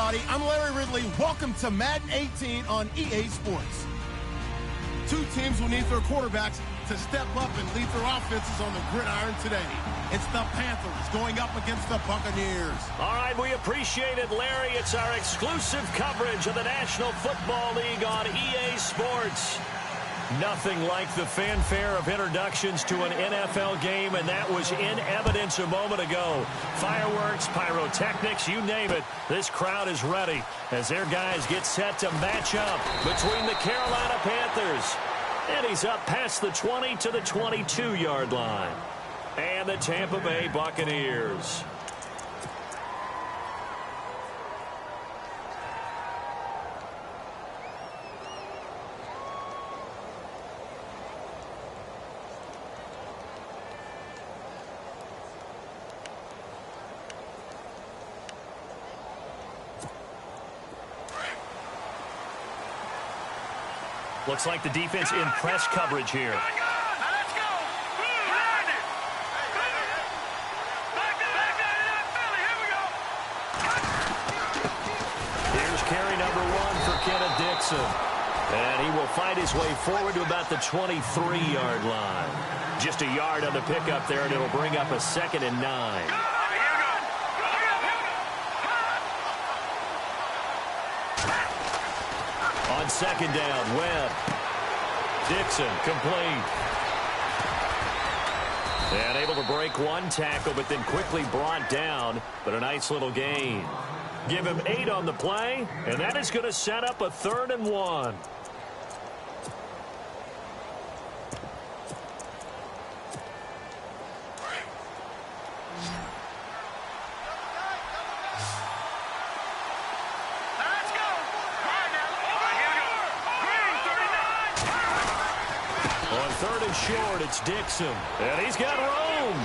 everybody. I'm Larry Ridley. Welcome to Madden 18 on EA Sports. Two teams will need their quarterbacks to step up and lead their offenses on the gridiron today. It's the Panthers going up against the Buccaneers. All right, we appreciate it, Larry. It's our exclusive coverage of the National Football League on EA Sports. Nothing like the fanfare of introductions to an NFL game, and that was in evidence a moment ago. Fireworks, pyrotechnics, you name it. This crowd is ready as their guys get set to match up between the Carolina Panthers. And he's up past the 20 to the 22-yard line. And the Tampa Bay Buccaneers. Looks like the defense in press coverage here. Here's carry number 1 for Kenneth Dixon. And he will fight his way forward to about the 23-yard line. Just a yard on the pickup there, and it'll bring up a 2nd and 9. On 2nd down, Webb. Dixon complete. And able to break one tackle, but then quickly brought down. But a nice little gain. Give him 8 on the play, and that is going to set up a 3rd and 1. Short, it's Dixon, and he's got room.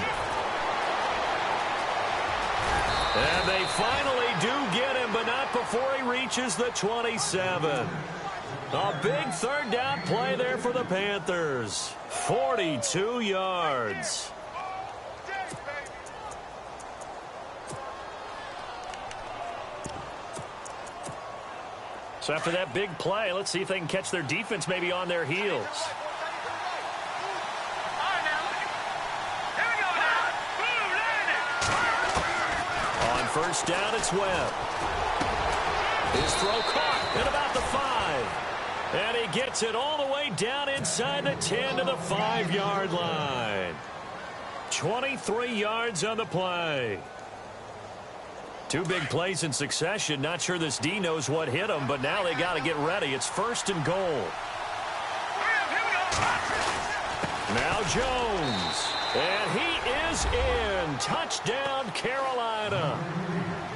And they finally do get him, but not before he reaches the 27. A big 3rd down play there for the Panthers. 42 yards. So after that big play, let's see if they can catch their defense maybe on their heels. First down, it's Webb. His throw caught at about the 5. And he gets it all the way down inside the 10 to the 5-yard line. 23 yards on the play. 2 big plays in succession. Not sure this D knows what hit him, but now they got to get ready. It's 1st and goal. Now Jones. And he is in. Touchdown, Carolina.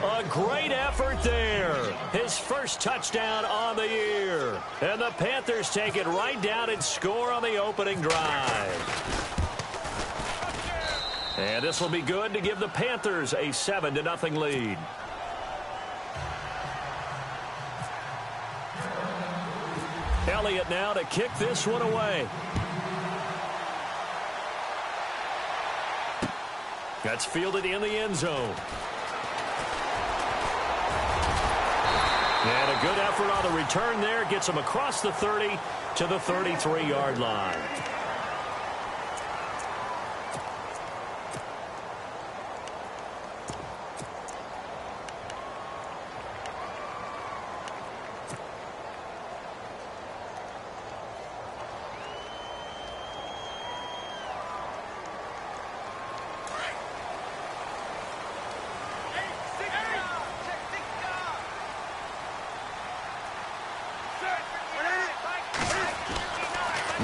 A great effort there. His first touchdown on the year. And the Panthers take it right down and score on the opening drive. And this will be good to give the Panthers a 7-0 lead. Elliott now to kick this one away. That's fielded in the end zone. And a good effort on the return there. Gets him across the 30 to the 33-yard line.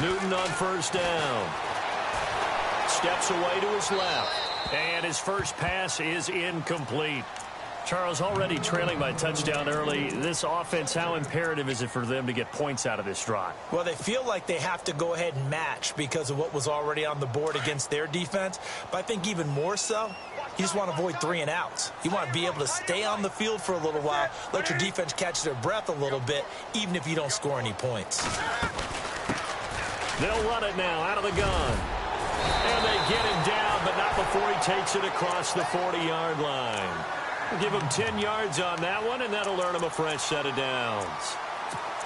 Newton on first down. Steps away to his left. And his first pass is incomplete. Charles, already trailing by touchdown early. This offense, how imperative is it for them to get points out of this drive? Well, they feel like they have to go ahead and match because of what was already on the board against their defense. But I think even more so, you just want to avoid 3 and outs. You want to be able to stay on the field for a little while, let your defense catch their breath a little bit, even if you don't score any points. They'll run it now out of the gun. And they get him down, but not before he takes it across the 40-yard line. Give him 10 yards on that one, and that'll earn him a fresh set of downs.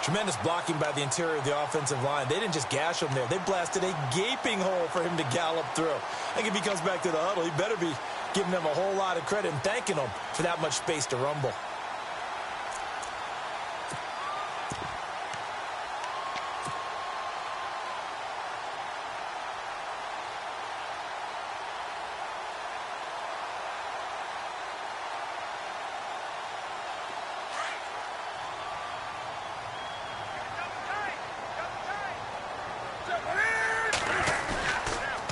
Tremendous blocking by the interior of the offensive line. They didn't just gash him there. They blasted a gaping hole for him to gallop through. I think if he comes back to the huddle, he better be giving them a whole lot of credit and thanking them for that much space to rumble.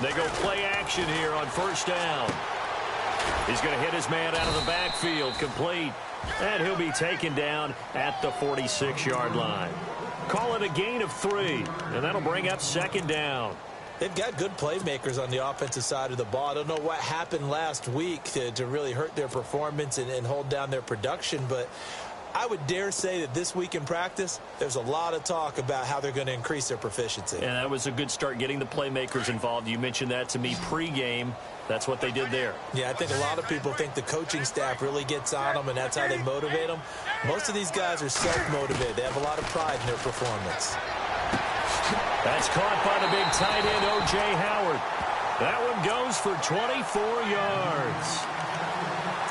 They go play action here on first down. He's going to hit his man out of the backfield, complete. And he'll be taken down at the 46-yard line. Call it a gain of 3, and that'll bring up second down. They've got good playmakers on the offensive side of the ball. I don't know what happened last week to really hurt their performance and hold down their production, but I would dare say that this week in practice, there's a lot of talk about how they're going to increase their proficiency. And that was a good start, getting the playmakers involved. You mentioned that to me pregame. That's what they did there. Yeah, I think a lot of people think the coaching staff really gets on them, and that's how they motivate them. Most of these guys are self-motivated. They have a lot of pride in their performance. That's caught by the big tight end, O.J. Howard. That one goes for 24 yards.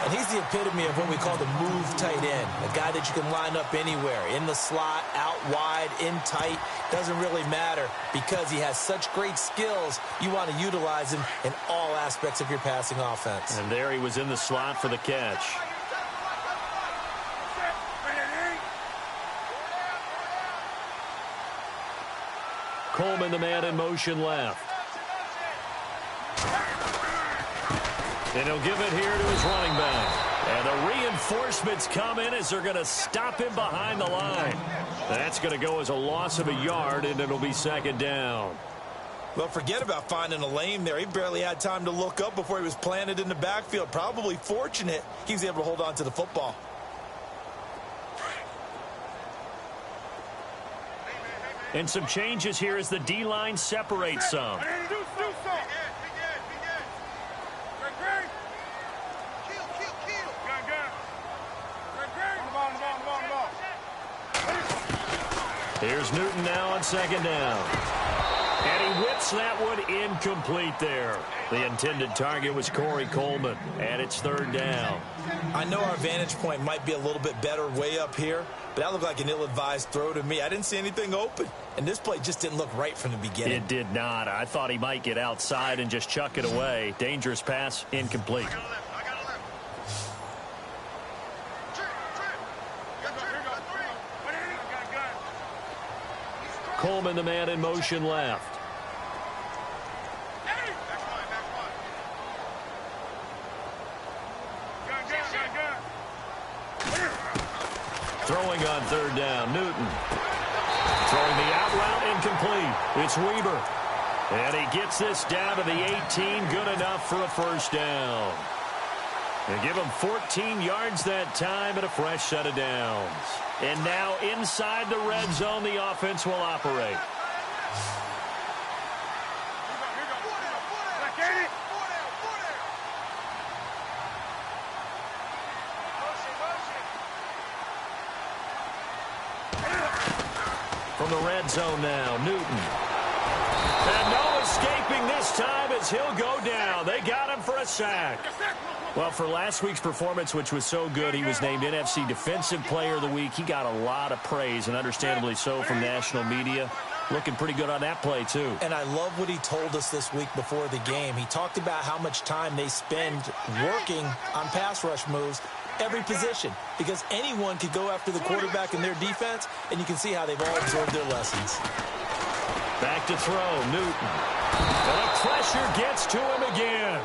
And he's the epitome of what we call the move tight end, a guy that you can line up anywhere, in the slot, out wide, in tight. Doesn't really matter because he has such great skills. You want to utilize him in all aspects of your passing offense. And there he was in the slot for the catch. Coleman, the man in motion left. And he'll give it here to his running back. And the reinforcements come in as they're going to stop him behind the line. That's going to go as a loss of a yard, and it'll be second down. Well, forget about finding a lane there. He barely had time to look up before he was planted in the backfield. Probably fortunate he was able to hold on to the football. And some changes here as the D-line separates some. Here's Newton now on second down. And he whips that one incomplete there. The intended target was Corey Coleman, and it's third down. I know our vantage point might be a little bit better way up here, but that looked like an ill-advised throw to me. I didn't see anything open, and this play just didn't look right from the beginning. It did not. I thought he might get outside and just chuck it away. Dangerous pass, incomplete. Coleman, the man in motion left. Throwing on third down, Newton. Throwing the out route, incomplete. It's Weber. And he gets this down to the 18, good enough for a first down. They give him 14 yards that time and a fresh set of downs. And now inside the red zone, the offense will operate. From the red zone now, Newton. And no escaping this time as he'll go down. They got him for a sack. Well, for last week's performance, which was so good, he was named NFC Defensive Player of the Week. He got a lot of praise, and understandably so, from national media. Looking pretty good on that play, too. And I love what he told us this week before the game. He talked about how much time they spend working on pass rush moves, every position, because anyone could go after the quarterback in their defense, and you can see how they've all absorbed their lessons. Back to throw, Newton. And the pressure gets to him again.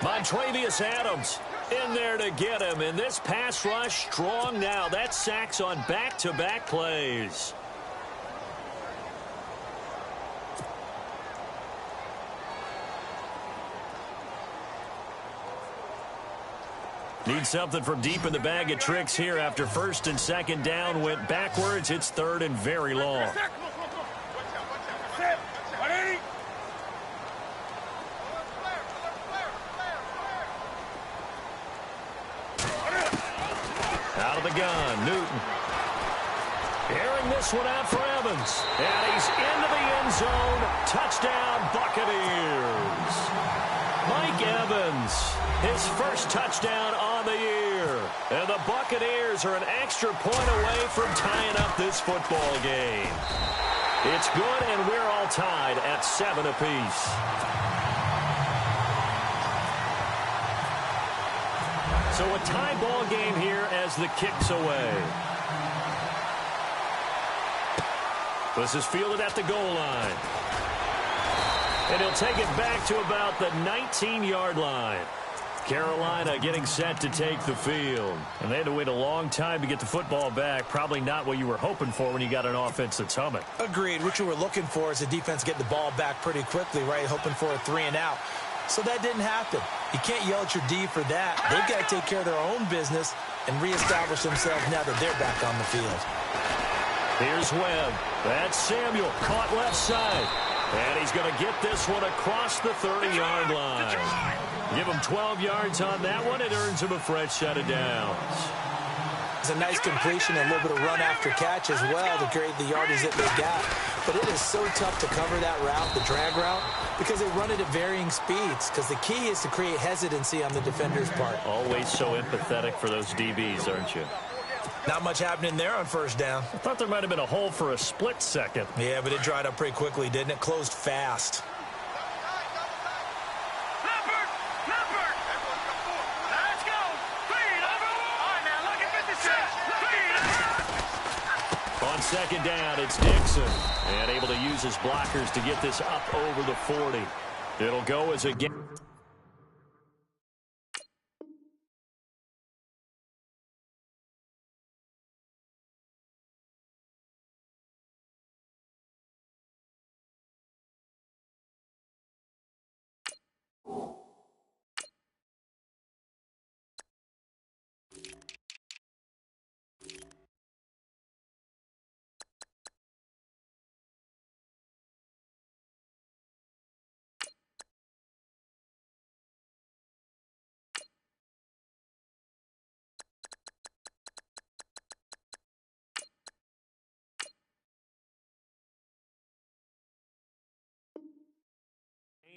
Montravius Adams in there to get him, and this pass rush strong now. That's sacks on back-to-back plays. Need something from deep in the bag of tricks here after first and second down went backwards. It's third and very long. gun. Newton. Airing this one out for Evans. And he's into the end zone. Touchdown, Buccaneers. Mike Evans, his first touchdown on the year. And the Buccaneers are an extra point away from tying up this football game. It's good, and we're all tied at 7 apiece. So a tie ball game here as the kick's away. This is fielded at the goal line. And he'll take it back to about the 19-yard line. Carolina getting set to take the field. And they had to wait a long time to get the football back. Probably not what you were hoping for when you got an offense that's humming. Agreed. What you were looking for is the defense getting the ball back pretty quickly, right? Hoping for a 3-and-out. So that didn't happen. You can't yell at your D for that. They've got to take care of their own business and reestablish themselves now that they're back on the field. Here's Webb. That's Samuel. Caught left side. And he's going to get this one across the 30-yard line. Give him 12 yards on that one. It earns him a fresh set of downs. It's a nice completion and a little bit of run after catch as well to create the yardage that they got. But it is so tough to cover that route, the drag route, because they run it at varying speeds. Because the key is to create hesitancy on the defender's part. Always so empathetic for those DBs, aren't you? Not much happening there on first down. I thought there might have been a hole for a split second. Yeah, but it dried up pretty quickly, didn't it? Closed fast. On second down, it's Dixon. And able to use his blockers to get this up over the 40. It'll go as a game.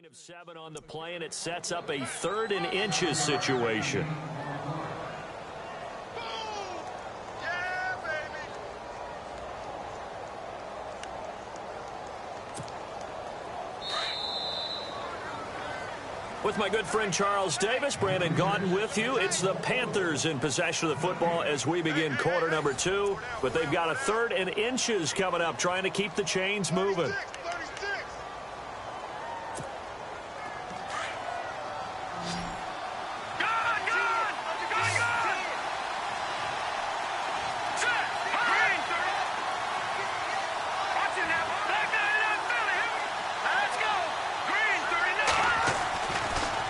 Of 7 on the play, and it sets up a 3rd and inches situation. Yeah, baby. With my good friend Charles Davis, Brandon Gaudin with you. It's the Panthers in possession of the football as we begin quarter number 2. But they've got a 3rd and inches coming up, trying to keep the chains moving.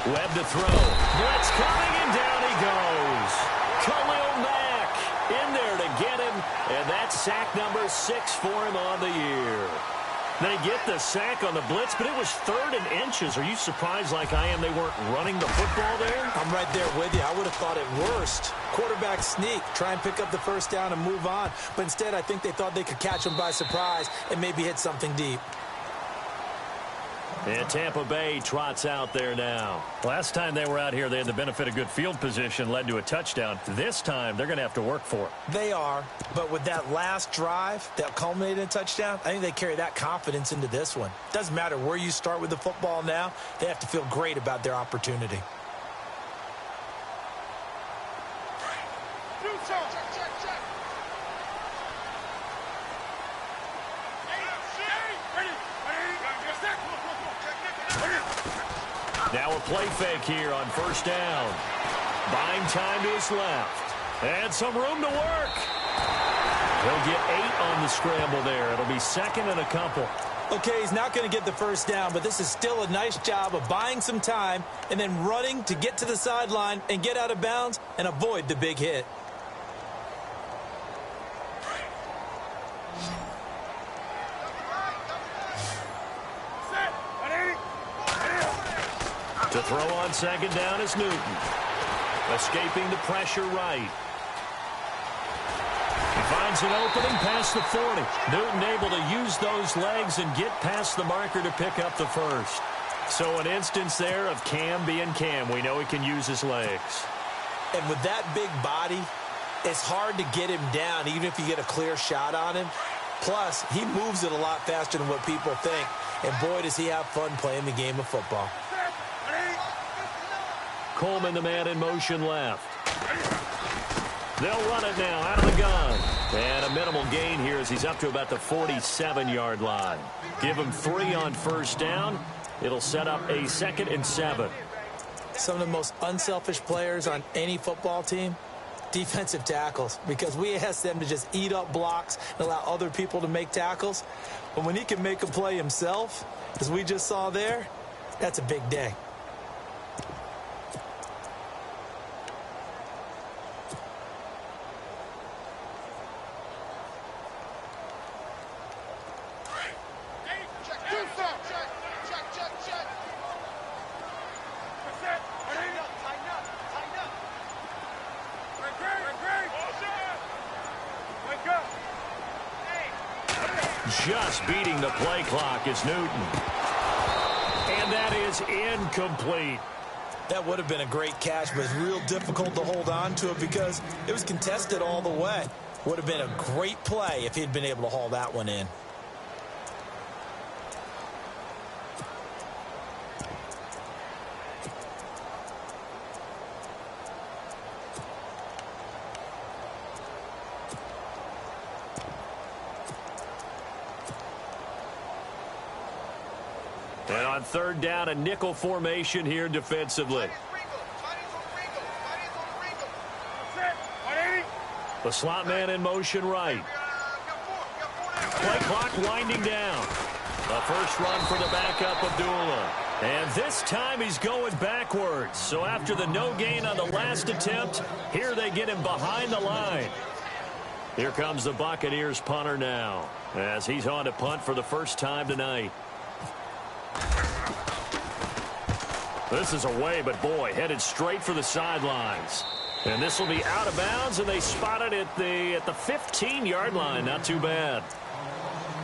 Webb to throw. Blitz coming, and down he goes. Khalil Mack in there to get him, and that's sack number 6 for him on the year. They get the sack on the blitz, but it was 3rd and inches. Are you surprised like I am they weren't running the football there? I'm right there with you. I would have thought at worst. Quarterback sneak, try and pick up the first down and move on. But instead, I think they thought they could catch him by surprise and maybe hit something deep. And Tampa Bay trots out there now. Last time they were out here, they had the benefit of good field position, led to a touchdown. This time, they're going to have to work for it. They are, but with that last drive that culminated in a touchdown, I think they carry that confidence into this one. Doesn't matter where you start with the football now, they have to feel great about their opportunity. Now a play fake here on first down. Buying time to his left. And some room to work. He'll get 8 on the scramble there. It'll be 2nd and a couple. Okay, he's not going to get the first down, but this is still a nice job of buying some time and then running to get to the sideline and get out of bounds and avoid the big hit. To throw on second down is Newton. Escaping the pressure right. Finds an opening past the 40. Newton able to use those legs and get past the marker to pick up the first. So an instance there of Cam being Cam. We know he can use his legs. And with that big body, it's hard to get him down, even if you get a clear shot on him. Plus, he moves it a lot faster than what people think. And boy, does he have fun playing the game of football. Coleman, the man in motion left. They'll run it now out of the gun. And a minimal gain here as he's up to about the 47-yard line. Give him 3 on first down. It'll set up a 2nd and 7. Some of the most unselfish players on any football team, defensive tackles, because we ask them to just eat up blocks and allow other people to make tackles. But when he can make a play himself, as we just saw there, that's a big day. Just beating the play clock is Newton. And that is incomplete. That would have been a great catch, but it's real difficult to hold on to it because it was contested all the way. Would have been a great play if he'd been able to haul that one in. And on third down, a nickel formation here defensively. The slot man in motion right. Play clock winding down. The first run for the backup, Abdullah. And this time he's going backwards. So after the no gain on the last attempt, here they get him behind the line. Here comes the Buccaneers punter now, as he's on to punt for the first time tonight. This is away, but boy, headed straight for the sidelines. And this will be out of bounds, and they spot it at the 15-yard line. Not too bad.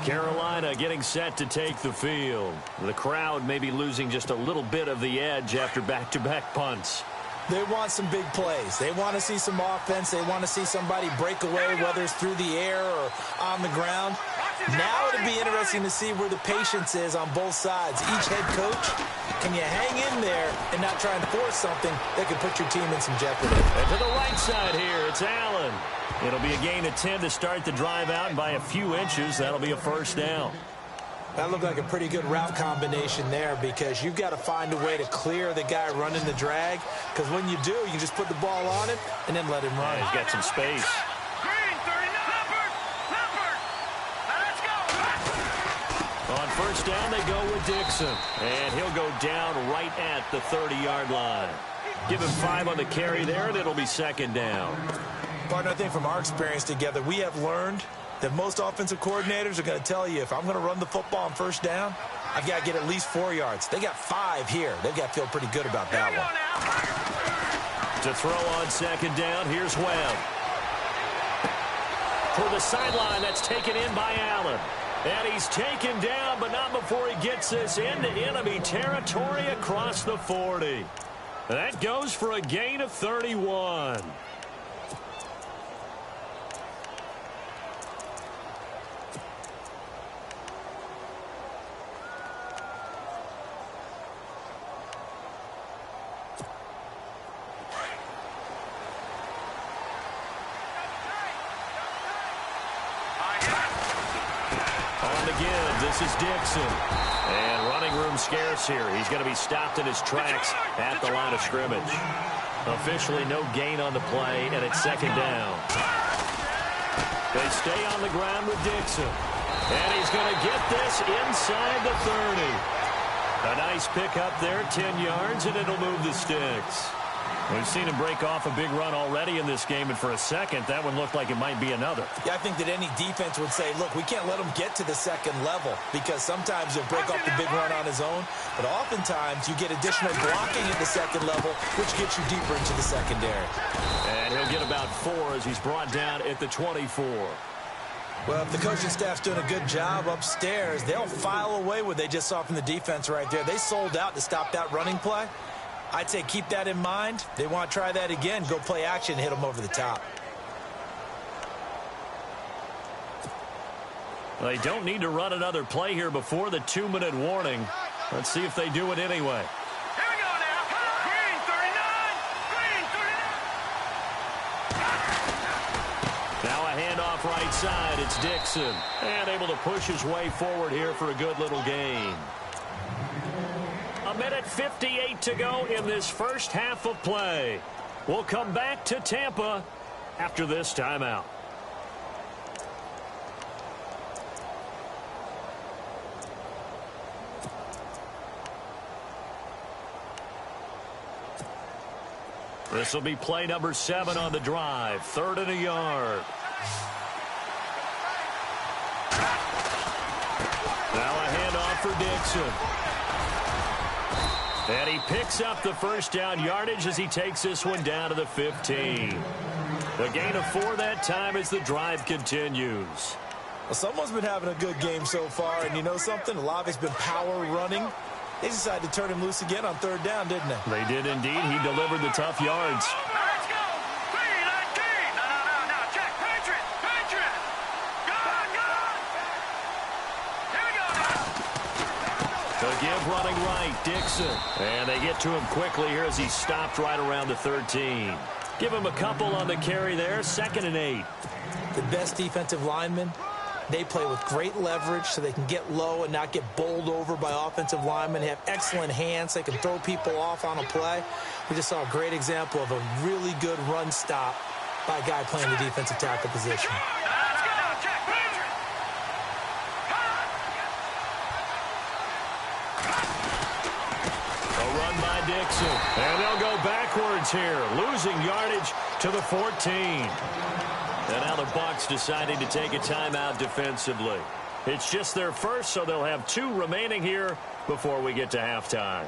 Carolina getting set to take the field. The crowd may be losing just a little bit of the edge after back-to-back punts. They want some big plays. They want to see some offense. They want to see somebody break away, whether it's through the air or on the ground. Now it'll be interesting to see where the patience is on both sides. Each head coach, can you hang in there and not try and force something that could put your team in some jeopardy? And to the right side here, it's Allen. It'll be a gain of 10 to start the drive out, and by a few inches, that'll be a first down. That looked like a pretty good route combination there because you've got to find a way to clear the guy running the drag, because when you do, you can just put the ball on him and then let him run. Yeah, he's got some space. On first down, they go with Dixon. And he'll go down right at the 30-yard line. Give him 5 on the carry there, and it'll be second down. Partner, I think from our experience together, we have learned that most offensive coordinators are going to tell you, if I'm going to run the football on first down, I've got to get at least 4 yards. They got 5 here. They've got to feel pretty good about that one. To throw on second down, here's Webb. For the sideline, that's taken in by Allen. And he's taken down, but not before he gets this into enemy territory across the 40. That goes for a gain of 31. This is Dixon. And running room scarce here. He's going to be stopped in his tracks at the line of scrimmage. Officially no gain on the play, and it's second down. They stay on the ground with Dixon. And he's going to get this inside the 30. A nice pick up there, 10 yards, and it'll move the sticks. We've seen him break off a big run already in this game, and for a second, that one looked like it might be another. Yeah, I think that any defense would say, look, we can't let him get to the second level because sometimes he'll break off the big run on his own, but oftentimes you get additional blocking at the second level, which gets you deeper into the secondary. And he'll get about 4 as he's brought down at the 24. Well, if the coaching staff's doing a good job upstairs, they'll file away what they just saw from the defense right there. They sold out to stop that running play. I'd say keep that in mind. They want to try that again. Go play action, hit them over the top. They don't need to run another play here before the 2-minute warning. Let's see if they do it anyway. Here we go now. Green 39. Green 39. Now a handoff right side. It's Dixon. And able to push his way forward here for a good little gain. 1:58 to go in this first half of play. We'll come back to Tampa after this timeout. This will be play number 7 on the drive. 3rd and a yard. Now a handoff for Dixon. And he picks up the first down yardage as he takes this one down to the 15. The gain of 4 that time as the drive continues. Well, someone's been having a good game so far, and you know something? A lot of it's been power running. They decided to turn him loose again on 3rd down, didn't they? They did indeed. He delivered the tough yards. Let's go. 3-19. No. Check. Patriot. Go. Here we go now. The give running right, Dixon. And they get to him quickly here as he stopped right around the 13. Give him a couple on the carry there. 2nd and 8. The best defensive linemen, they play with great leverage so they can get low and not get bowled over by offensive linemen. They have excellent hands. They can throw people off on a play. We just saw a great example of a really good run stop by a guy playing the defensive tackle position. Let's go. Check. Patriot. A run by Dixon. And they'll go backwards here, losing yardage to the 14. And now the Bucs deciding to take a timeout defensively. It's just their first, so they'll have 2 remaining here before we get to halftime.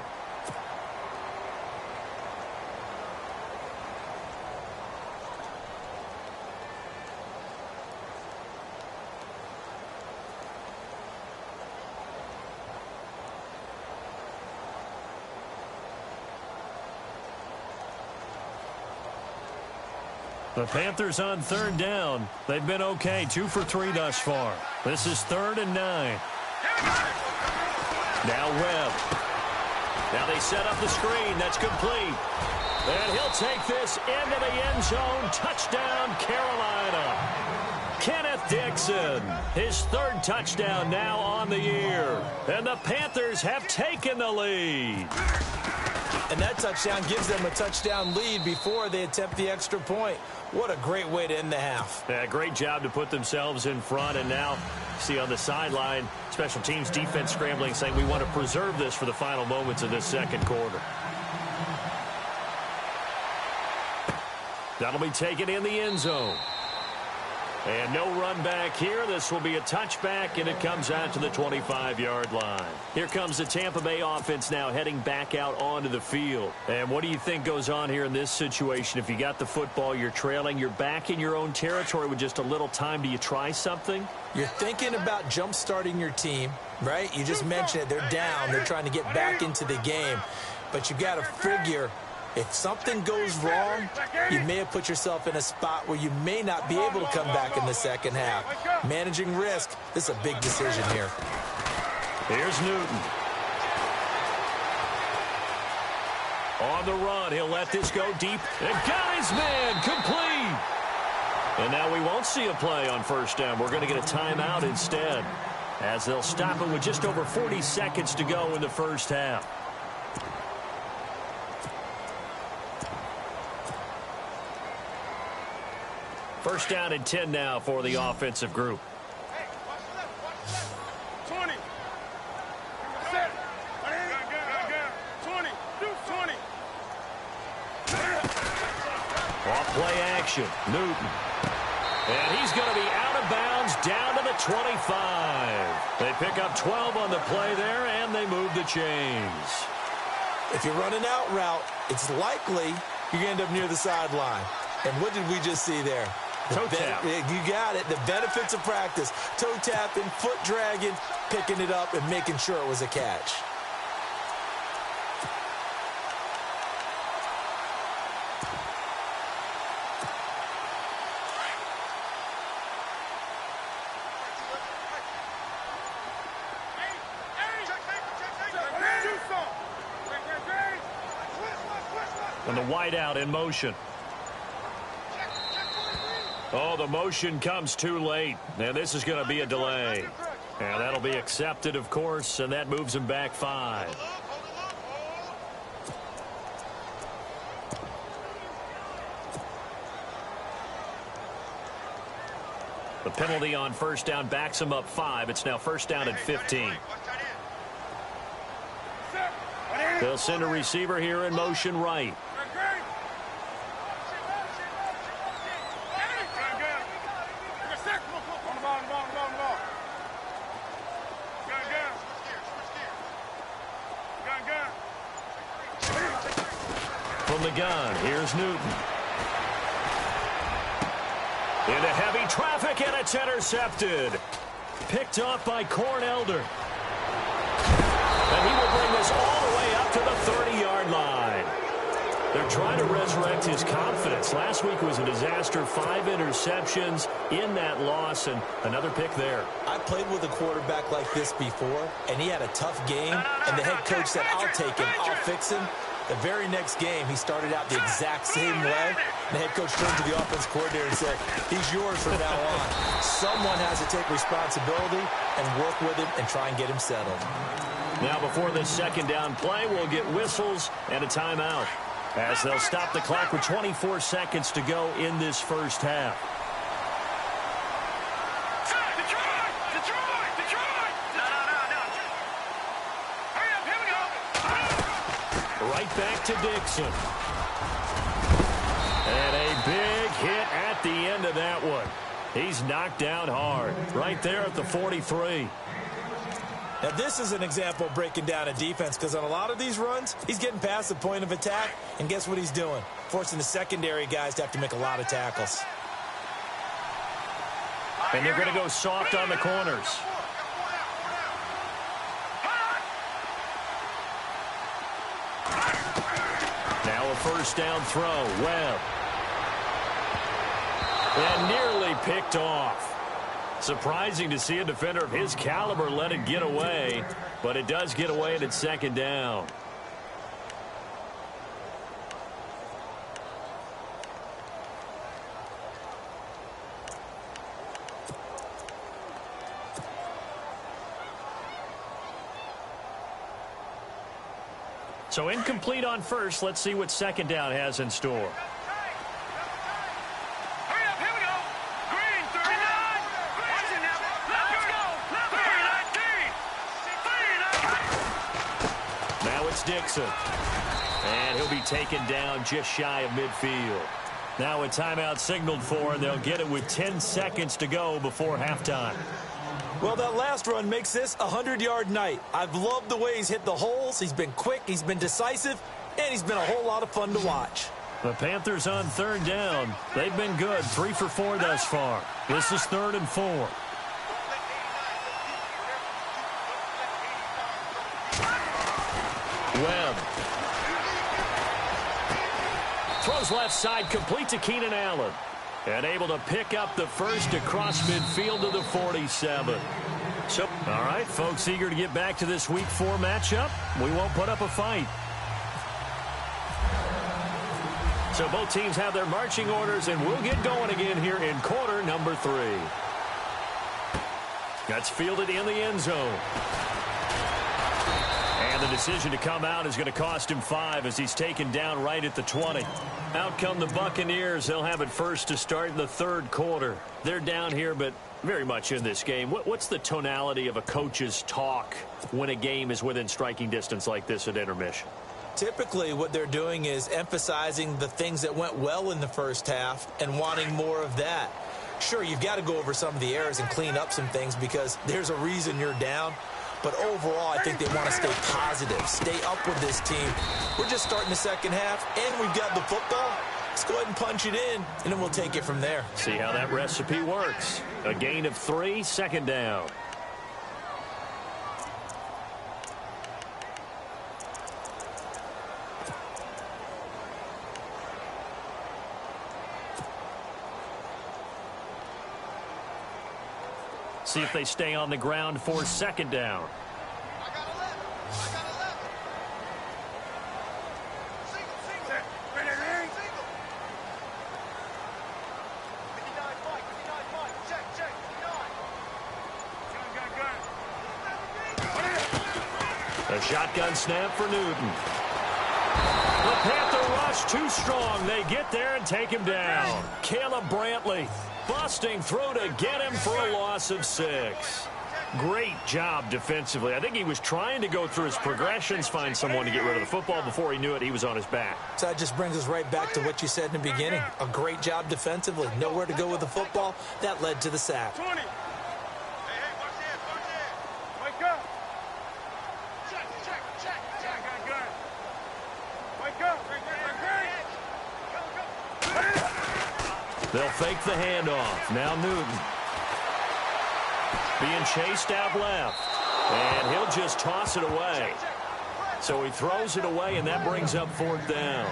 The Panthers on 3rd down. They've been okay, 2 for 3 thus far. This is 3rd and 9. Now Webb. Now they set up the screen. That's complete. And he'll take this into the end zone. Touchdown, Carolina. Kenneth Dixon, his 3rd touchdown now on the year. And the Panthers have taken the lead. And that touchdown gives them a touchdown lead before they attempt the extra point. What a great way to end the half. Yeah, great job to put themselves in front. And now, see on the sideline, special teams defense scrambling, saying we want to preserve this for the final moments of this 2nd quarter. That'll be taken in the end zone. And no run back here. This will be a touchback, and it comes out to the 25-yard line. Here comes the Tampa Bay offense now heading back out onto the field. And what do you think goes on here in this situation? If you got the football, you're trailing, you're back in your own territory with just a little time. Do you try something? You're thinking about jump-starting your team, right? You just mentioned it. They're down. They're trying to get back into the game. But you got to figure, if something goes wrong, you may have put yourself in a spot where you may not be able to come back in the second half. Managing risk, this is a big decision here. Here's Newton. On the run, he'll let this go deep. And got his man, complete. And now we won't see a play on 1st down. We're going to get a timeout instead, as they'll stop it with just over 40 seconds to go in the first half. First down and 10 now for the offensive group. 20. Set. 20. 20. Off play action. Newton. And he's going to be out of bounds down to the 25. They pick up 12 on the play there, and they move the chains. If you're running out route, it's likely you're going to end up near the sideline. And what did we just see there? Toe tap. You got it. The benefits of practice. Toe tapping, foot dragging, picking it up, and making sure it was a catch. And the wideout in motion. Oh, the motion comes too late. And this is going to be a delay. And that'll be accepted, of course, and that moves him back 5. The penalty on first down backs him up 5. It's now first down at 15. They'll send a receiver here in motion right. From the gun, here's Newton. Into heavy traffic, and it's intercepted. Picked off by Cornelder. And he will bring this all the way up to the 30-yard line. They're trying to resurrect his confidence. Last week was a disaster. 5 interceptions in that loss, and another pick there. I played with a quarterback like this before, and he had a tough game, and the head coach said, I'll take him, I'll fix him. The very next game, he started out the exact same way. The head coach turned to the offense coordinator and said, he's yours from now on. Someone has to take responsibility and work with him and try and get him settled. Now before this second down play, we'll get whistles and a timeout, as they'll stop the clock with 24 seconds to go in this first half. Right back to Dixon. And a big hit at the end of that one. He's knocked down hard. Right there at the 43. Now, this is an example of breaking down a defense, because on a lot of these runs, he's getting past the point of attack, and guess what he's doing? Forcing the secondary guys to have to make a lot of tackles. And they're going to go soft on the corners. Now a first down throw. Webb. And nearly picked off. Surprising to see a defender of his caliber let it get away, but it does get away and it's second down. So incomplete on first. Let's see what second down has in store. Dixon. And he'll be taken down just shy of midfield. Now a timeout signaled for, and they'll get it with 10 seconds to go before halftime. Well, that last run makes this a 100-yard night. I've loved the way he's hit the holes. He's been quick, he's been decisive, and he's been a whole lot of fun to watch. The Panthers on third down. They've been good, 3 for 4 thus far. This is 3rd and 4. Webb. Throws left side, complete to Keenan Allen. And able to pick up the first across midfield to the 47. So, all right, folks, eager to get back to this Week 4 matchup. We won't put up a fight. So both teams have their marching orders, and we'll get going again here in quarter number 3. That's fielded in the end zone. And the decision to come out is going to cost him 5 as he's taken down right at the 20. Out come the Buccaneers. They'll have it first to start in the 3rd quarter. They're down here, but very much in this game. What's the tonality of a coach's talk when a game is within striking distance like this at intermission? Typically, what they're doing is emphasizing the things that went well in the first half and wanting more of that. Sure, you've got to go over some of the errors and clean up some things because there's a reason you're down. But overall, I think they want to stay positive, stay up with this team. We're just starting the second half, and we've got the football. Let's go ahead and punch it in, and then we'll take it from there. See how that recipe works. A gain of 3, second down. See if they stay on the ground for second down. I got 11. I got 11. Single. Ready. Single. 59 Mike. Check. 59. Gun. A shotgun snap for Newton. The Panther rush too strong. They get there and take him down. Caleb Brantley busting through to get him for a loss of 6. Great job defensively. I think he was trying to go through his progressions, find someone to get rid of the football. Before he knew it, he was on his back. So that just brings us right back to what you said in the beginning. A great job defensively. Nowhere to go with the football. That led to the sack. 20. Hey, watch this. Wake up. Check. Gun. Wake up. They'll fake the handoff. Now Newton being chased out left. And he'll just toss it away. So he throws it away, and that brings up 4th down.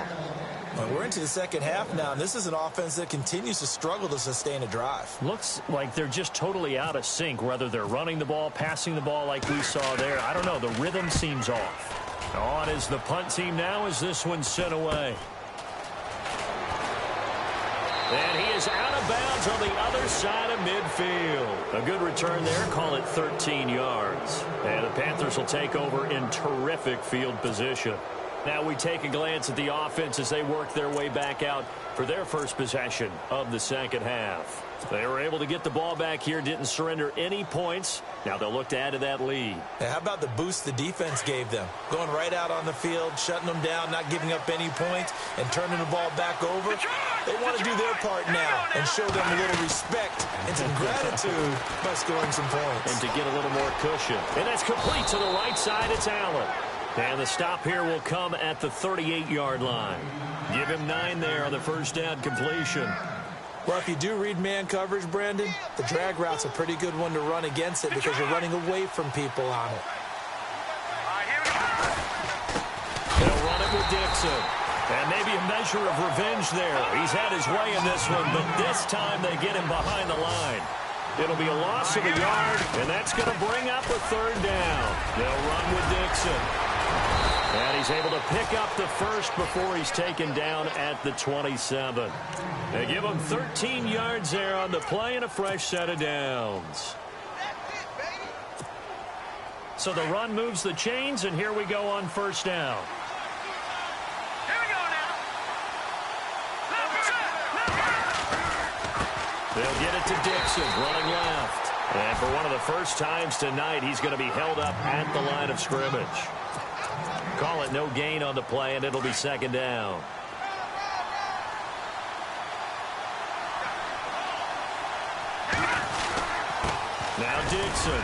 Well, we're into the second half now, and this is an offense that continues to struggle to sustain a drive. Looks like they're just totally out of sync, whether they're running the ball, passing the ball like we saw there. I don't know. The rhythm seems off. On is the punt team now as this one's sent away. And he is out of bounds on the other side of midfield. A good return there. Call it 13 yards. And the Panthers will take over in terrific field position. Now we take a glance at the offense as they work their way back out for their first possession of the second half. They were able to get the ball back here, didn't surrender any points. Now they'll look to add to that lead. Now, how about the boost the defense gave them? Going right out on the field, shutting them down, not giving up any points, and turning the ball back over. They want to do their part now and show them a little respect and some gratitude by scoring some points. And to get a little more cushion. And that's complete to the right side. It's Allen. And the stop here will come at the 38-yard line. Give him 9 there on the first down completion. Well, if you do read man coverage, Brandon, the drag route's a pretty good one to run against it because you're running away from people on it. They'll run it with Dixon. And maybe a measure of revenge there. He's had his way in this one, but this time they get him behind the line. It'll be a loss of a yard, and that's going to bring up a 3rd down. They'll run with Dixon. And he's able to pick up the first before he's taken down at the 27. They give him 13 yards there on the play and a fresh set of downs. So the run moves the chains, and here we go on first down. Here we go now. They'll get it to Dixon, running left. And for one of the first times tonight, he's going to be held up at the line of scrimmage. Call it no gain on the play, and it'll be second down. Now Dixon.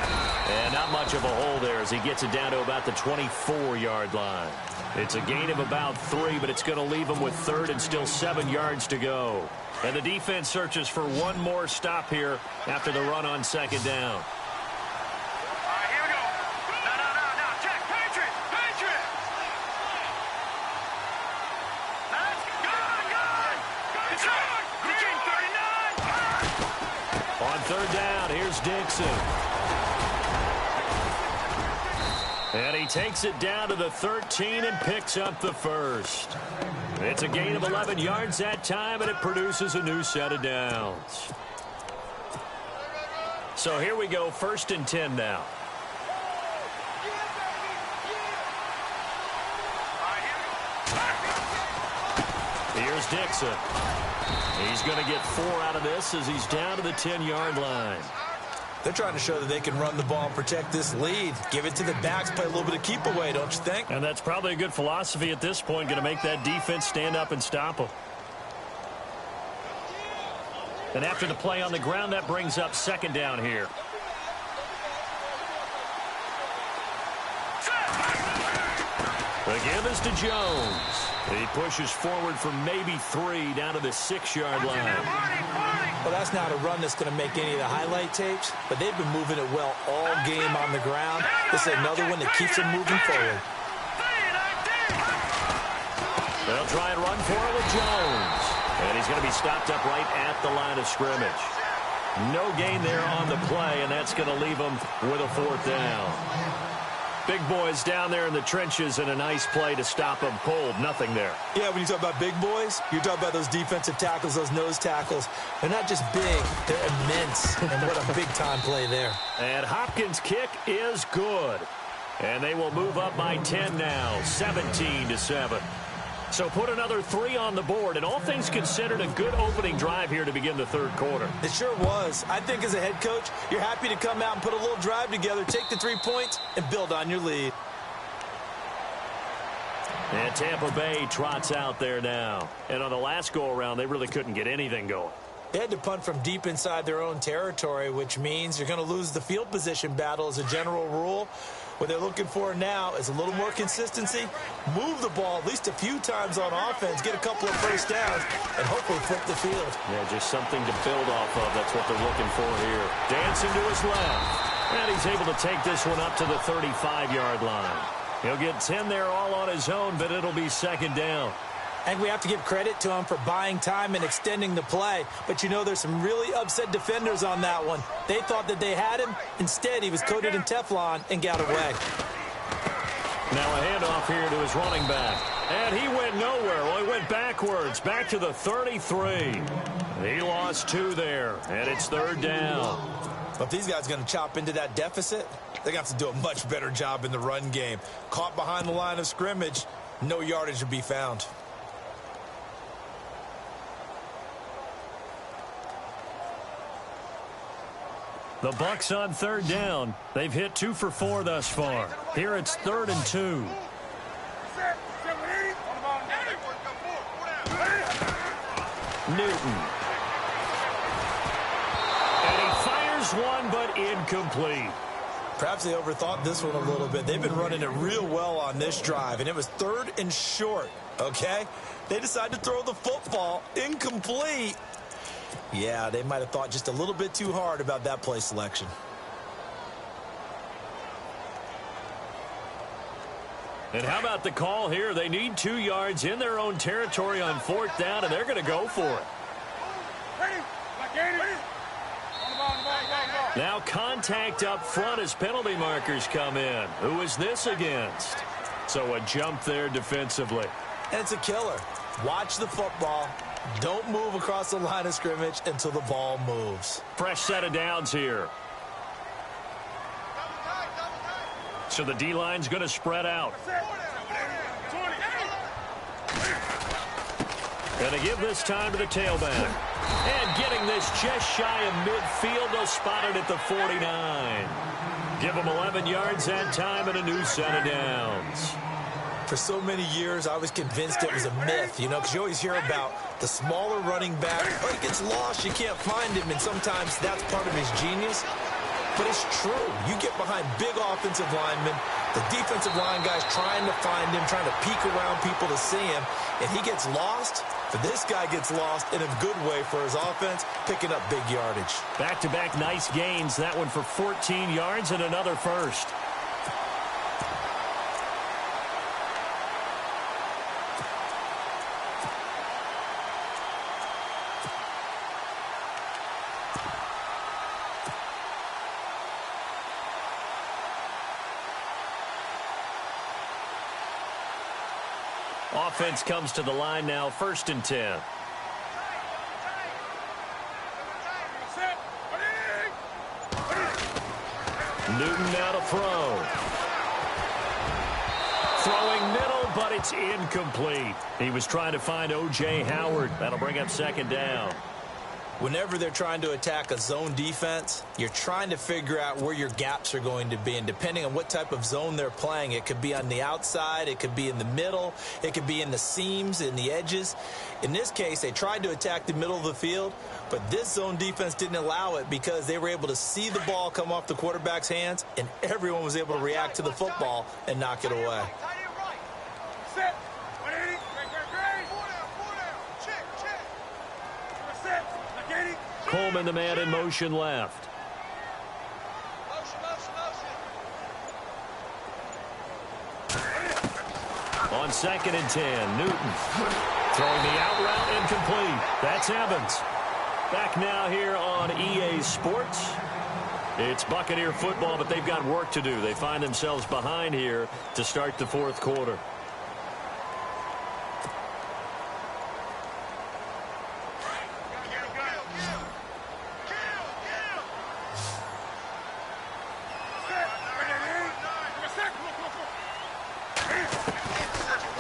And not much of a hole there as he gets it down to about the 24-yard line. It's a gain of about 3, but it's going to leave him with 3rd and still 7 yards to go. And the defense searches for one more stop here after the run on second down. Here we go. No. Check. Patriot. Let's go. It's on. Green 39. On 3rd down, here's Dixon. And he takes it down to the 13 and picks up the first. It's a gain of 11 yards that time, and it produces a new set of downs. So here we go, 1st and 10 now. Here's Dixon. He's going to get 4 out of this as he's down to the 10-yard line. They're trying to show that they can run the ball and protect this lead. Give it to the backs, play a little bit of keep away, don't you think? And that's probably a good philosophy at this point, going to make that defense stand up and stop them. And after the play on the ground, that brings up second down here. The give is to Jones. He pushes forward for maybe 3 down to the 6-yard line. Well, that's not a run that's going to make any of the highlight tapes, but they've been moving it well all game on the ground. This is another one that keeps them moving forward. They'll try and run for it with Jones. And he's going to be stopped up right at the line of scrimmage. No gain there on the play, and that's going to leave them with a 4th down. Big boys down there in the trenches, and a nice play to stop them cold. Nothing there. Yeah, when you talk about big boys, you're talking about those defensive tackles, those nose tackles. They're not just big, they're immense. And what a big-time play there. And Hopkins' kick is good. And they will move up by 10 now, 17-7. So put another 3 on the board, and all things considered, a good opening drive here to begin the 3rd quarter. It sure was. I think as a head coach, you're happy to come out and put a little drive together, take the 3 points, and build on your lead. And Tampa Bay trots out there now. And on the last go-around, they really couldn't get anything going. They had to punt from deep inside their own territory, which means you're going to lose the field position battle as a general rule. What they're looking for now is a little more consistency, move the ball at least a few times on offense, get a couple of first downs, and hopefully flip the field. Yeah, just something to build off of. That's what they're looking for here. Dancing to his left. And he's able to take this one up to the 35-yard line. He'll get 10 there all on his own, but it'll be 2nd down. And we have to give credit to him for buying time and extending the play. But, you know, there's some really upset defenders on that one. They thought that they had him. Instead, he was coated in Teflon and got away. Now a handoff here to his running back. And he went nowhere. Well, he went backwards, back to the 33. He lost 2 there, and it's 3rd down. But if these guys are going to chop into that deficit, they're going to have to do a much better job in the run game. Caught behind the line of scrimmage, no yardage to be found. The Bucs on 3rd down. They've hit 2 for 4 thus far. Here it's 3rd and 2. Newton. And he fires one, but incomplete. Perhaps they overthought this one a little bit. They've been running it real well on this drive, and it was 3rd and short, okay? They decided to throw the football incomplete. Yeah, they might have thought just a little bit too hard about that play selection. And how about the call here? They need 2 yards in their own territory on 4th down, and they're going to go for it. Now contact up front as penalty markers come in. Who is this against? So a jump there defensively. And it's a killer. Watch the football. Don't move across the line of scrimmage until the ball moves. Fresh set of downs here. So the D-line's going to spread out. Going to give this time to the tailback. And getting this just shy of midfield. They'll spot it at the 49. Give them 11 yards that time and a new set of downs. For so many years, I was convinced it was a myth, you know, because you always hear about the smaller running back. Oh, he gets lost, you can't find him, and sometimes that's part of his genius. But it's true. You get behind big offensive linemen, the defensive line guys trying to find him, trying to peek around people to see him, and he gets lost. But this guy gets lost in a good way for his offense, picking up big yardage. Back-to-back nice gains. That one for 14 yards and another first. Offense comes to the line now, 1st and 10. Newton now to throw. Throwing middle, but it's incomplete. He was trying to find O.J. Howard. That'll bring up 2nd down. Whenever they're trying to attack a zone defense, you're trying to figure out where your gaps are going to be. And depending on what type of zone they're playing, it could be on the outside, it could be in the middle, it could be in the seams, in the edges. In this case, they tried to attack the middle of the field, but this zone defense didn't allow it because they were able to see the ball come off the quarterback's hands, and everyone was able to react to the football and knock it away. Coleman, the man in motion left. On 2nd and 10, Newton throwing the out route incomplete. That's Evans. Back now here on EA Sports. It's Buccaneer football, but they've got work to do. They find themselves behind here to start the 4th quarter.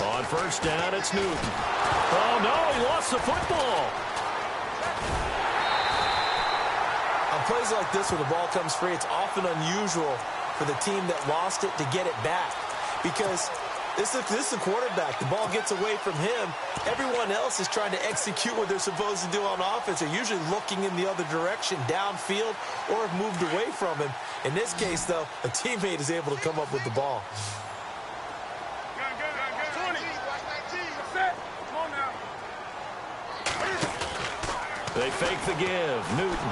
On 1st down, it's Newton. Oh, no, he lost the football. On plays like this where the ball comes free, it's often unusual for the team that lost it to get it back because this is the quarterback. The ball gets away from him. Everyone else is trying to execute what they're supposed to do on offense. They're usually looking in the other direction, downfield, or have moved away from him. In this case, though, a teammate is able to come up with the ball. They fake the give. Newton.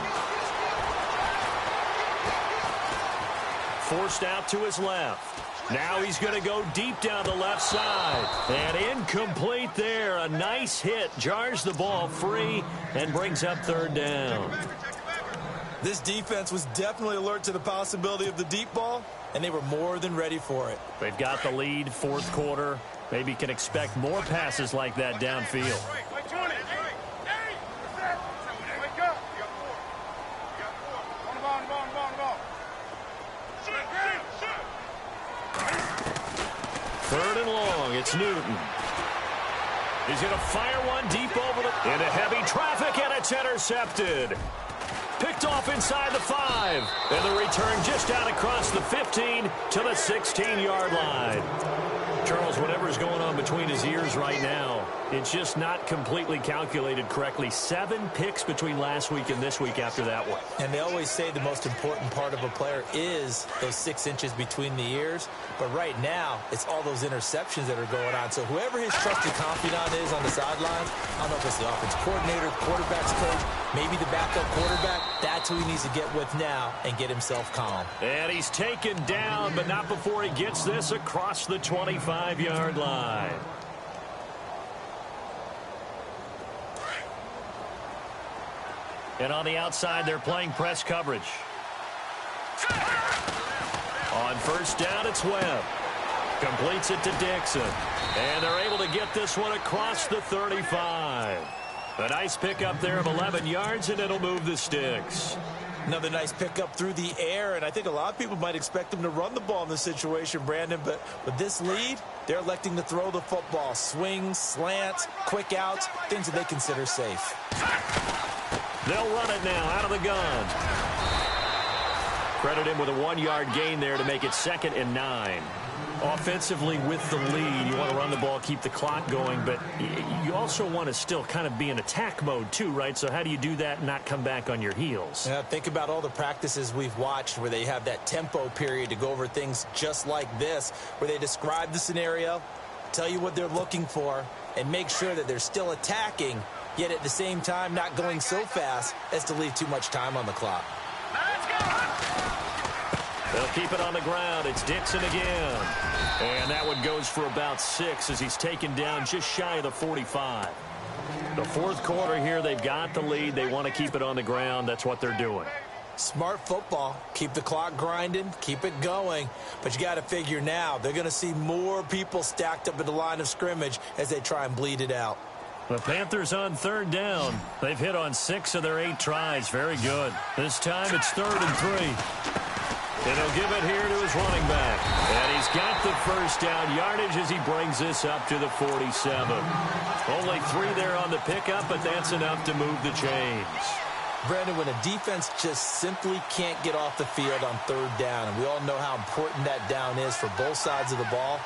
Forced out to his left. Now he's going to go deep down the left side. And incomplete there. A nice hit. Jars the ball free and brings up 3rd down. This defense was definitely alert to the possibility of the deep ball, and they were more than ready for it. They've got the lead, 4th quarter. Maybe can expect more passes like that downfield. Third and long, it's Newton. He's going to fire one deep over into heavy traffic, and it's intercepted. Picked off inside the 5. And the return just out across the 15 to the 16-yard line. Charles, whatever's going on between his ears right now, it's just not completely calculated correctly. 7 picks between last week and this week after that one. And they always say the most important part of a player is those 6 inches between the ears. But right now, it's all those interceptions that are going on. So whoever his trusted confidant is on the sidelines, I don't know if it's the offense coordinator, quarterback's coach, maybe the backup quarterback, that's who he needs to get with now and get himself calm. And he's taken down, but not before he gets this across the 25-yard line. And on the outside, they're playing press coverage. On 1st down, it's Webb. Completes it to Dixon. And they're able to get this one across the 35. A nice pickup there of 11 yards, and it'll move the sticks. Another nice pickup through the air, and I think a lot of people might expect them to run the ball in this situation, Brandon, but with this lead, they're electing to throw the football. Swings, slants, quick outs, things that they consider safe. They'll run it now out of the gun. Credit him with a 1-yard gain there to make it 2nd and 9. Offensively with the lead, you want to run the ball, keep the clock going, but you also want to still kind of be in attack mode too, right? So how do you do that and not come back on your heels? Yeah, think about all the practices we've watched where they have that tempo period to go over things just like this, where they describe the scenario, tell you what they're looking for, and make sure that they're still attacking, yet at the same time not going so fast as to leave too much time on the clock. They'll keep it on the ground. It's Dixon again. And that one goes for about 6 as he's taken down just shy of the 45. The 4th quarter here, they've got the lead. They want to keep it on the ground. That's what they're doing. Smart football. Keep the clock grinding. Keep it going. But you got to figure now, they're going to see more people stacked up at the line of scrimmage as they try and bleed it out. The Panthers on 3rd down. They've hit on 6 of their 8 tries. Very good. This time it's 3rd and 3. And he'll give it here to his running back. And he's got the 1st down yardage as he brings this up to the 47. Only 3 there on the pickup, but that's enough to move the chains. Brandon, when a defense just simply can't get off the field on third down, and we all know how important that down is for both sides of the ball,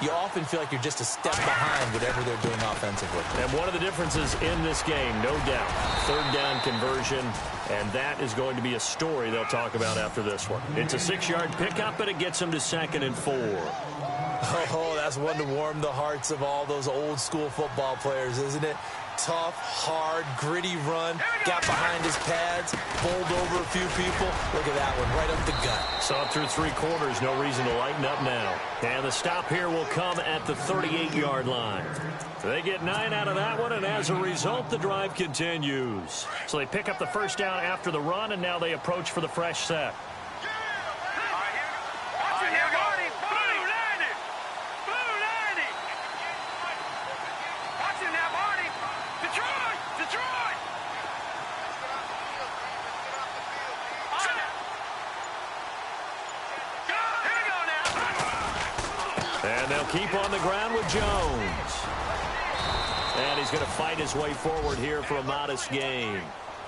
you often feel like you're just a step behind whatever they're doing offensively. And one of the differences in this game, no doubt, third down conversion, and that is going to be a story they'll talk about after this one. It's a 6-yard pickup, and it gets them to 2nd and 4. Oh, that's one to warm the hearts of all those old-school football players, isn't it? Tough, hard, gritty run, got behind his pads, bowled over a few people. Look at that one, right up the gut. Saw it through 3 quarters, no reason to lighten up now. And the stop here will come at the 38-yard line. They get 9 out of that one, and as a result, the drive continues. So they pick up the first down after the run, and now they approach for the fresh set. And they'll keep on the ground with Jones. And he's going to fight his way forward here for a modest gain.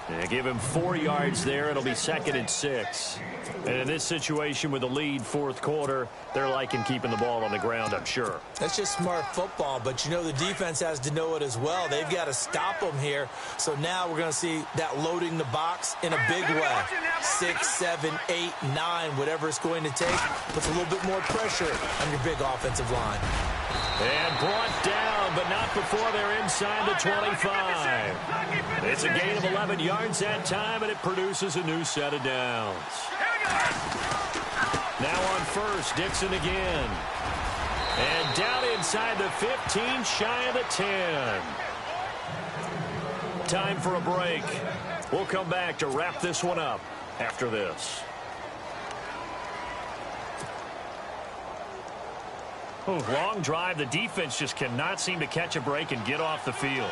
And give him 4 yards there. It'll be 2nd and 6. And in this situation with the lead, 4th quarter, they're liking keeping the ball on the ground, I'm sure. That's just smart football, but you know the defense has to know it as well. They've got to stop them here. So now we're going to see that loading the box in a big way. 6, 7, 8, 9, whatever it's going to take, puts a little bit more pressure on your big offensive line. And brought down, but not before they're inside the 25. It's a gain of 11 yards that time, and it produces a new set of downs. Now on first, Dixon again. And down inside the 15, shy of the 10. Time for a break. We'll come back to wrap this one up after this. Oh, long drive. The defense just cannot seem to catch a break and get off the field.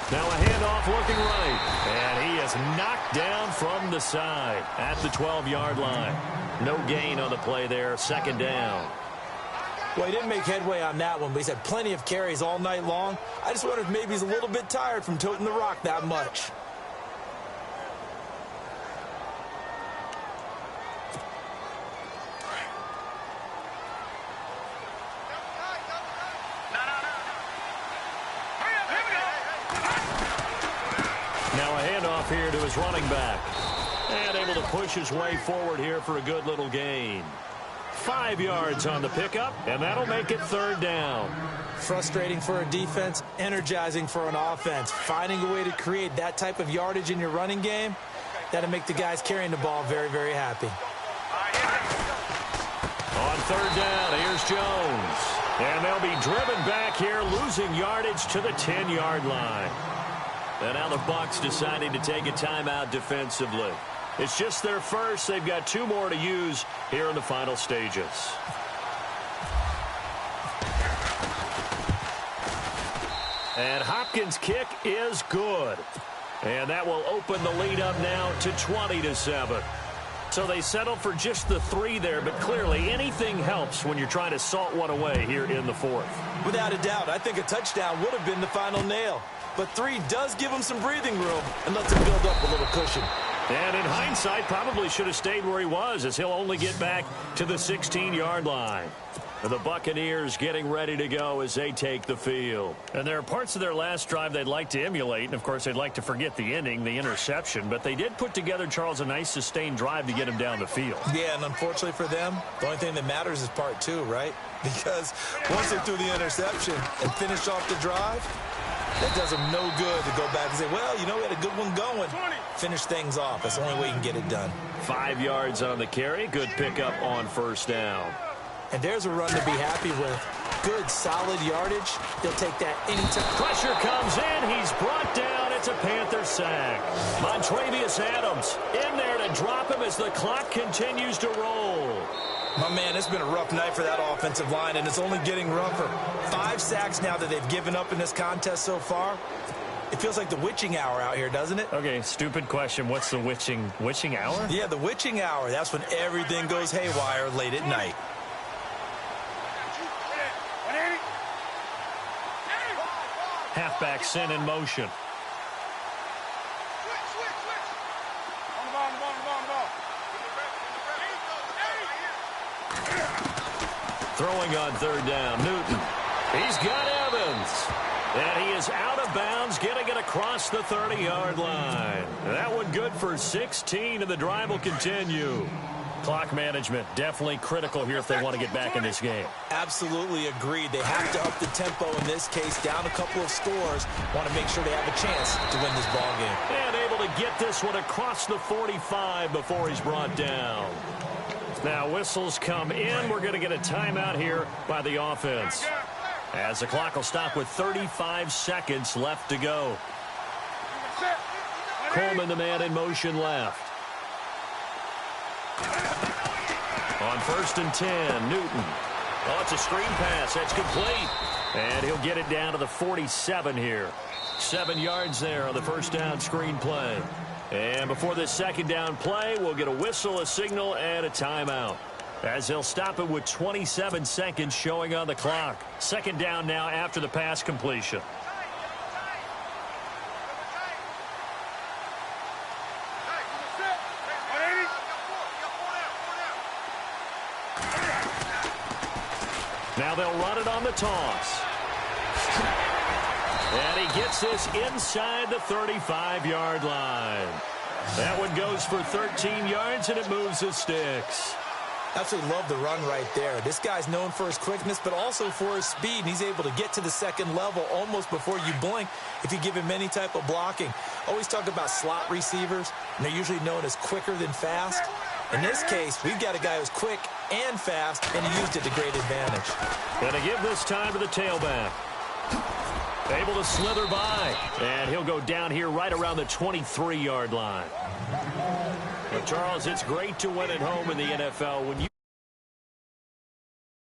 Now a handoff looking right. And he is knocked down from the side at the 12-yard line. No gain on the play there. 2nd down. Well, he didn't make headway on that one, but he's had plenty of carries all night long. I just wonder if maybe he's a little bit tired from toting the rock that much. Here to his running back. And able to push his way forward here for a good little gain. 5 yards on the pickup, and that'll make it 3rd down. Frustrating for a defense, energizing for an offense. Finding a way to create that type of yardage in your running game, that'll make the guys carrying the ball very, very happy. On 3rd down, here's Jones. And they'll be driven back here, losing yardage to the 10-yard line. And now the Bucs deciding to take a timeout defensively. It's just their first. They've got 2 more to use here in the final stages. And Hopkins' kick is good. And that will open the lead up now to 20-7. So they settle for just the 3 there, but clearly anything helps when you're trying to salt one away here in the 4th. Without a doubt, I think a touchdown would have been the final nail. But 3 does give him some breathing room and lets him build up a little cushion. And in hindsight, probably should have stayed where he was, as he'll only get back to the 16-yard line. And the Buccaneers getting ready to go as they take the field. And there are parts of their last drive they'd like to emulate. And, of course, they'd like to forget the ending, the interception. But they did put together, Charles, a nice sustained drive to get him down the field. Yeah, and unfortunately for them, the only thing that matters is part 2, right? Because once they threw the interception and finished off the drive, that does them no good to go back and say, well, you know, we had a good one going. Finish things off. That's the only way you can get it done. 5 yards on the carry. Good pickup on 1st down. And there's a run to be happy with. Good, solid yardage. They'll take that anytime. Pressure comes in. He's brought down. It's a Panther sack. Montravius Adams in there to drop him as the clock continues to roll. My man, it's been a rough night for that offensive line, and it's only getting rougher. 5 sacks now that they've given up in this contest so far. It feels like the witching hour out here, doesn't it? Okay, stupid question. What's the witching hour? Yeah, the witching hour. That's when everything goes haywire late at night. Halfback sent in motion. Throwing on third down, Newton. He's got Evans. And he is out of bounds, getting it across the 30-yard line. That one good for 16, and the drive will continue. Clock management definitely critical here if they want to get back in this game. Absolutely agreed. They have to up the tempo in this case, down a couple of scores. Want to make sure they have a chance to win this ball game. And able to get this one across the 45 before he's brought down. Now whistles come in. We're going to get a timeout here by the offense, as the clock will stop with 35 seconds left to go. Coleman, the man in motion left. On 1st and 10, Newton. Oh, it's a screen pass. That's complete. And he'll get it down to the 47 here. 7 yards there on the first down screen play. And before this second down play, we'll get a whistle, a signal, and a timeout, as they'll stop it with 27 seconds showing on the clock. Second down now after the pass completion. Now they'll run it on the toss. And he gets this inside the 35-yard line. That one goes for 13 yards, and it moves the sticks. Absolutely love the run right there. This guy's known for his quickness, but also for his speed, and he's able to get to the second level almost before you blink if you give him any type of blocking. Always talk about slot receivers, and they're usually known as quicker than fast. In this case, we've got a guy who's quick and fast, and he used it to great advantage. Going to give this time to the tailback. Able to slither by, and he'll go down here right around the 23-yard line. Well, Charles, it's great to win at home in the NFL when you